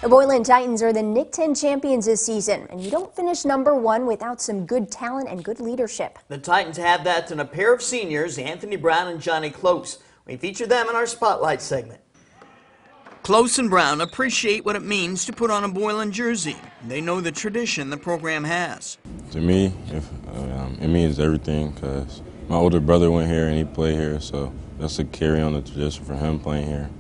The Boylan Titans are the Nick 10 champions this season, and you don't finish #1 without some good talent and good leadership. The Titans have that in a pair of seniors, Anthony Brown and Johnny Close. We feature them in our Spotlight segment. Close and Brown appreciate what it means to put on a Boylan jersey. They know the tradition the program has. To me, it means everything because my older brother went here and he played here, so that's a carry on the tradition for him playing here,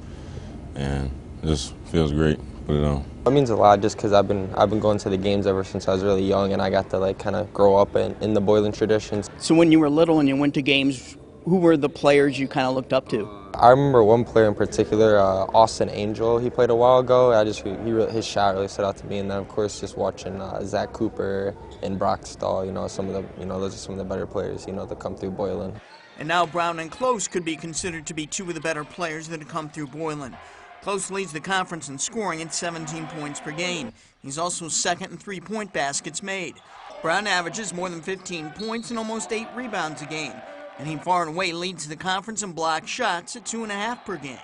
and it just feels great. Put it on. It means a lot just because I've been going to the games ever since I was really young, and I got to kind of grow up in the Boylan traditions. So when you were little and you went to games, who were the players you kind of looked up to? I remember one player in particular, Austin Angel. He played a while ago. His shot really stood out to me, and then of course just watching Zach Cooper and Brock Stahl. Those are some of the better players that come through Boylan. And now Brown and Close could be considered to be two of the better players that have come through Boylan. Close leads the conference in scoring at 17 points per game. He's also second in three-point baskets made. Brown averages more than 15 points and almost 8 rebounds a game. And he far and away leads the conference in block shots at 2.5 per game.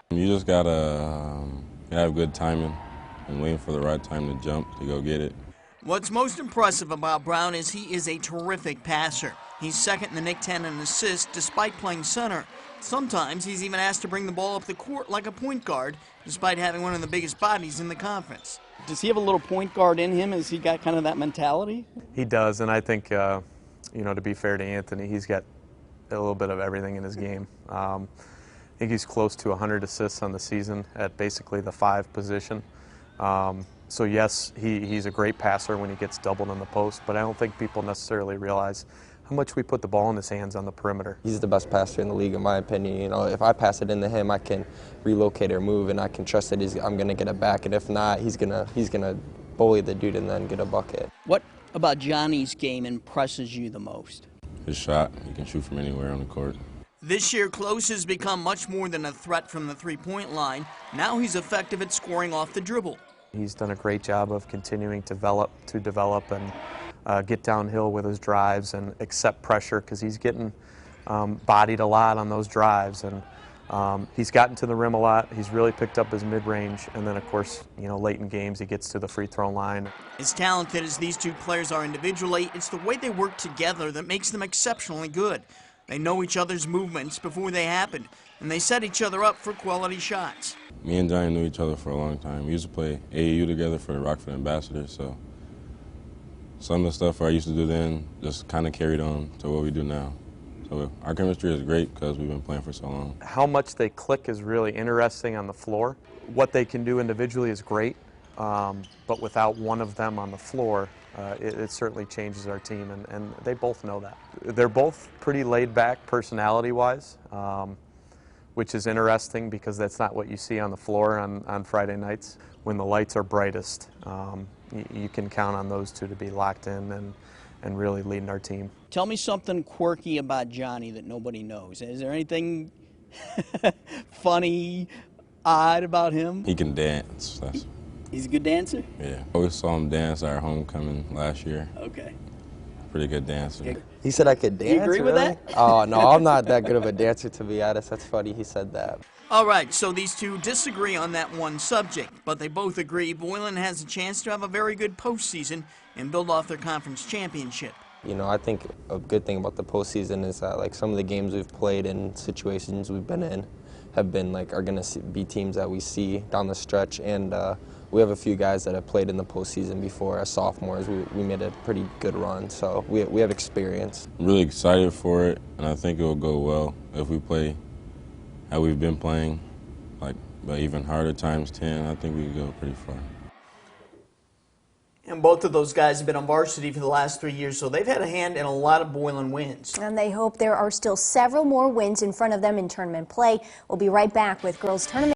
You just gotta have good timing and waiting for the right time to jump to go get it. What's most impressive about Brown is he is a terrific passer. He's second in the Nick 10 in assists despite playing center. Sometimes he's even asked to bring the ball up the court like a point guard, despite having one of the biggest bodies in the conference. Does he have a little point guard in him? Has he got kind of that mentality? He does, and I think, to be fair to Anthony, he's got a little bit of everything in his game. I think he's close to 100 assists on the season at basically the 5 position. So yes, he's a great passer when he gets doubled in the post, but I don't think people necessarily realize how much we put the ball in his hands on the perimeter. He's the best passer in the league, in my opinion. If I pass it into him, I can relocate or move, and I can trust that I'm going to get it back. And if not, he's gonna bully the dude and then get a bucket. What about Johnny's game impresses you the most? His shot, he can shoot from anywhere on the court. This year, Close has become much more than a threat from the three-point line. Now he's effective at scoring off the dribble. He's done a great job of continuing to develop and get downhill with his drives and accept pressure because he's getting bodied a lot on those drives. And he's gotten to the rim a lot. He's really picked up his mid-range, and then of course, late in games he gets to the free throw line. As talented as these two players are individually, it's the way they work together that makes them exceptionally good. They know each other's movements before they happen, and they set each other up for quality shots. Me and Johnny knew each other for a long time. We used to play AAU together for the Rockford Ambassadors, so some of the stuff I used to do then just kind of carried on to what we do now. So our chemistry is great because we've been playing for so long. How much they click is really interesting on the floor. What they can do individually is great, but without one of them on the floor, it certainly changes our team, and they both know that. They're both pretty laid back personality-wise, which is interesting because that's not what you see on the floor on Friday nights. When the lights are brightest, you can count on those two to be locked in and really leading our team. Tell me something quirky about Johnny that nobody knows. Is there anything funny, odd about him? He can dance. He's a good dancer? Yeah. I always saw him dance at our homecoming last year. Okay. Pretty good dancer. He said I could dance. Do you agree with that? Oh, no, I'm not that good of a dancer, to be honest. That's funny he said that. All right, so these two disagree on that one subject, but they both agree Boylan has a chance to have a very good postseason and build off their conference championship. I think a good thing about the postseason is that some of the games we've played and situations we've been in are going to be teams that we see down the stretch, and we have a few guys that have played in the postseason before as sophomores. We made a pretty good run, so we have experience. I'm really excited for it, and I think it will go well if we play how we've been playing, but even harder times 10. I think we can go pretty far. And both of those guys have been on varsity for the last 3 years, so they've had a hand in a lot of Boylan wins. And they hope there are still several more wins in front of them in tournament play. We'll be right back with girls tournament.